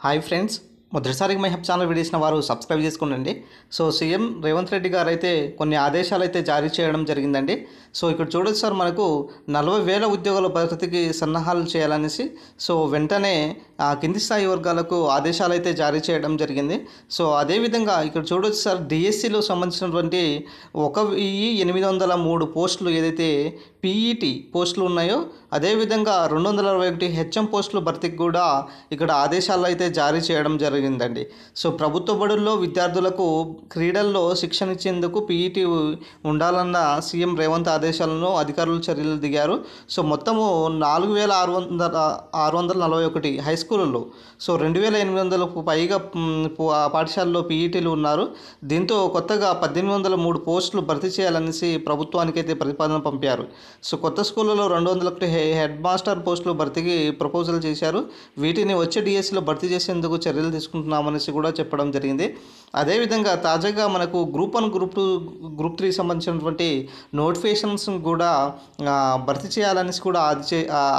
Hi friends, మొదటిసారిగా my hub channel వీడియోస్న వారు subscribe చేసుకోండి. సో సీఎం రేవంత్ రెడ్డి గారు అయితే కొన్ని ఆదేశాలు అయితే జారీ చేయడం జరిగిందండి. సో ఇక్కడ చూడొచ్చు సార్, మనకు 40,000 ఉద్యోగాల భర్తీకి సన్నాహాలు చేయాలనేసి సో వెంటనే కింది స్థాయి వర్గాలకు ఆదేశాలు అయితే జారీ చేయడం జరిగింది. సో అదేవిధంగా ఇక్కడ చూడొచ్చు సార్, డిఎస్సిలో సంబంధించినటువంటి 1,803 పోస్టులు ఏదైతే పీఈటీ పోస్టులు ఉన్నాయో అదేవిధంగా 261 హెచ్ఎం పోస్టులు భర్తీకి కూడా ఇక్కడ ఆదేశాలు అయితే జారీ చేయడం జరిగిందండి. సో ప్రభుత్వ బడుల్లో విద్యార్థులకు క్రీడల్లో శిక్షణ ఇచ్చేందుకు పీఈటీ ఉండాలన్న సీఎం రేవంత్ ఆదేశాలను అధికారులు చర్యలు దిగారు. సో మొత్తము 4,641 హై స్కూళ్ళలో సో 2,800కు పైగా పాఠశాలలో పీఈటీలు ఉన్నారు. దీంతో కొత్తగా 1,803 పోస్టులు భర్తీ చేయాలనేసి ప్రభుత్వానికి అయితే ప్రతిపాదన పంపారు. సో కొత్త స్కూళ్ళలో 201 హెడ్ మాస్టర్ పోస్టులు భర్తీకి ప్రపోజల్ చేశారు. వీటిని వచ్చే డిఎస్సిలో భర్తీ చేసేందుకు చర్యలు తీసుకుంటున్నామనేసి కూడా చెప్పడం జరిగింది. అదేవిధంగా తాజాగా మనకు గ్రూప్ 1, గ్రూప్ 2, గ్రూప్ 3 సంబంధించినటువంటి నోటిఫికేషన్స్ కూడా భర్తీ చేయాలనేసి కూడా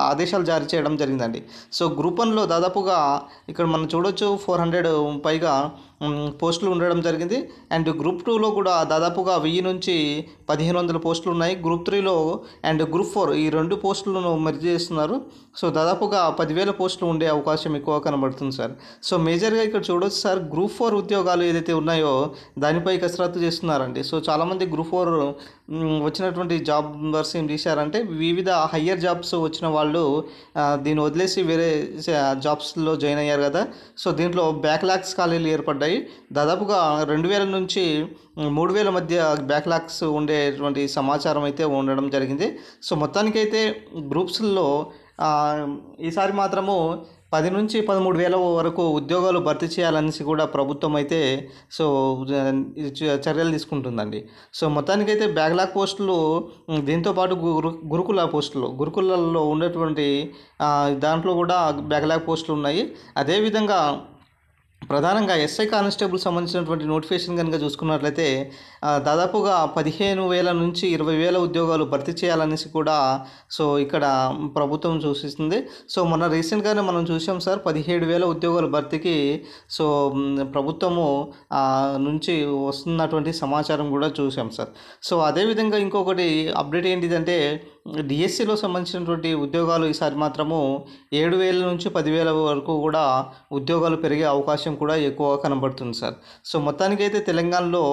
ఆదేశాలు జారీ చేయడం జరిగిందండి. సో గ్రూప్ 1లో దాదాపుగా ఇక్కడ మనం చూడొచ్చు 400 పైగా పోస్టులు ఉండడం జరిగింది. అండ్ గ్రూప్ 2లో కూడా దాదాపుగా 1000 నుంచి 1,500 పోస్టులు ఉన్నాయి. గ్రూప్ 3లో అండ్ గ్రూప్ 4 ఈ 2 పోస్టులను మెర్జ్ చేస్తున్నారు. సో దాదాపుగా 10,000 పోస్టులు ఉండే అవకాశం ఎక్కువ కనబడుతుంది సార్. సో మేజర్గా ఇక్కడ చూడొచ్చు సార్, గ్రూప్ 4 ఉద్యోగాలు ఏదైతే ఉన్నాయో దానిపై కసరత్తు చేస్తున్నారండి. సో చాలామంది గ్రూప్ 4 వచ్చినటువంటి జాబర్స్ ఏం చేశారంటే, వివిధ హయ్యర్ జాబ్స్ వచ్చిన వాళ్ళు దీన్ని వదిలేసి వేరే జాబ్స్లో జాయిన్ అయ్యారు కదా. సో దీంట్లో బ్యాక్లాగ్స్ ఖాళీలు ఏర్పడ్డాయి. దాదాపుగా 2,000 నుంచి 3,000 మధ్య బ్యాక్లాగ్స్ ఉండేటువంటి సమాచారం అయితే ఉండడం జరిగింది. సో మొత్తానికైతే గ్రూప్స్లో ఈసారి మాత్రము 10 నుంచి 13,000 వరకు ఉద్యోగాలు భర్తీ చేయాలనేసి కూడా ప్రభుత్వం అయితే సో చర్యలు తీసుకుంటుందండి. సో మొత్తానికైతే బ్యాక్లాగ్ పోస్టులు, దీంతోపాటు గురుకులలో ఉన్నటువంటి దాంట్లో కూడా బ్యాక్లాగ్ పోస్టులు ఉన్నాయి. అదేవిధంగా ప్రధానంగా ఎస్ఐ కానిస్టేబుల్ సంబంధించినటువంటి నోటిఫికేషన్ కనుక చూసుకున్నట్లయితే దాదాపుగా 15,000 నుంచి 20,000 ఉద్యోగాలు భర్తీ చేయాలనేసి కూడా సో ఇక్కడ ప్రభుత్వం సూచిస్తుంది. సో మొన్న రీసెంట్గానే మనం చూసాం సార్, 17,000 ఉద్యోగాల భర్తీకి సో ప్రభుత్వము నుంచి వస్తున్నటువంటి సమాచారం కూడా చూసాం సార్. సో అదేవిధంగా ఇంకొకటి అప్డేట్ ఏంటిదంటే, డిఎస్సిలో సంబంధించినటువంటి ఉద్యోగాలు ఈసారి మాత్రము 7,000 నుంచి 10,000 వరకు కూడా ఉద్యోగాలు పెరిగే అవకాశం కూడా ఎక్కువ కనబడుతుంది సార్. సో మొత్తానికైతే తెలంగాణలో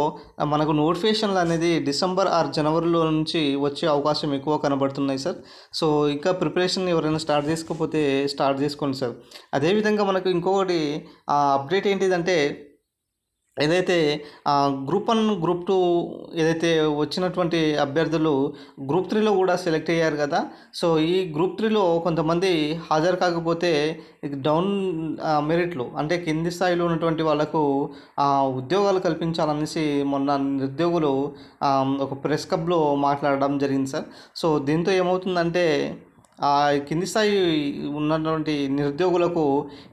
మనకు నోటిఫికేషన్లు అనేది డిసెంబర్ ఆర్ జనవరిలో నుంచి వచ్చే అవకాశం ఎక్కువ కనబడుతున్నాయి సార్. సో ఇంకా ప్రిపరేషన్ ఎవరైనా స్టార్ట్ చేసుకోకపోతే స్టార్ట్ చేసుకోండి సార్. అదేవిధంగా మనకు ఇంకొకటి అప్డేట్ ఏంటిదంటే, ఏదైతే గ్రూప్ 1, గ్రూప్ 2 ఏదైతే వచ్చినటువంటి అభ్యర్థులు గ్రూప్ 3లో కూడా సెలెక్ట్ అయ్యారు కదా. సో ఈ గ్రూప్ 3లో కొంతమంది హాజరు కాకపోతే డౌన్ మెరిట్లో అంటే కింది స్థాయిలో ఉన్నటువంటి వాళ్ళకు ఉద్యోగాలు కల్పించాలనేసి మొన్న నిరుద్యోగులు ఒక ప్రెస్ క్లబ్లో మాట్లాడడం జరిగింది సార్. సో దీంతో ఏమవుతుందంటే, కింది స్థాయి ఉన్నటువంటి నిరుద్యోగులకు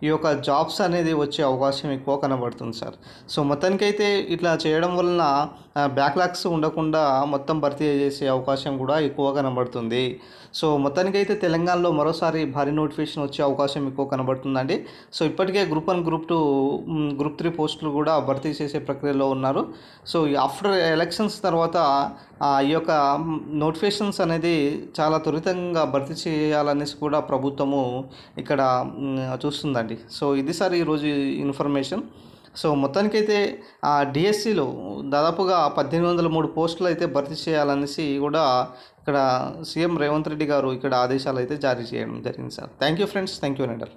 ఈ యొక్క జాబ్స్ అనేది వచ్చే అవకాశం ఎక్కువ కనబడుతుంది సార్. సో మొత్తానికైతే ఇట్లా చేయడం వలన బ్యాక్లాగ్స్ ఉండకుండా మొత్తం భర్తీ చేసే అవకాశం కూడా ఎక్కువ కనబడుతుంది. సో మొత్తానికైతే తెలంగాణలో మరోసారి భారీ నోటిఫికేషన్ వచ్చే అవకాశం ఎక్కువ కనబడుతుందండి. సో ఇప్పటికే గ్రూప్ 1, గ్రూప్ 2, గ్రూప్ 3 పోస్టులు కూడా భర్తీ చేసే ప్రక్రియలో ఉన్నారు. సో ఆఫ్టర్ ఎలక్షన్స్ తర్వాత ఈ యొక్క నోటిఫికేషన్స్ అనేది చాలా త్వరితంగా భర్తీ చేయాలనేసి కూడా ప్రభుత్వము ఇక్కడ చూస్తుందండి. సో ఇది సార్ ఈరోజు ఇన్ఫర్మేషన్. సో మొత్తానికైతే డిఎస్సిలో దాదాపుగా 1,803 పోస్టులు అయితే భర్తీ చేయాలనేసి కూడా ఇక్కడ సీఎం రేవంత్ రెడ్డి గారు ఇక్కడ ఆదేశాలు అయితే జారీ చేయడం జరిగింది sir. Thank you friends, thank you నెండర్.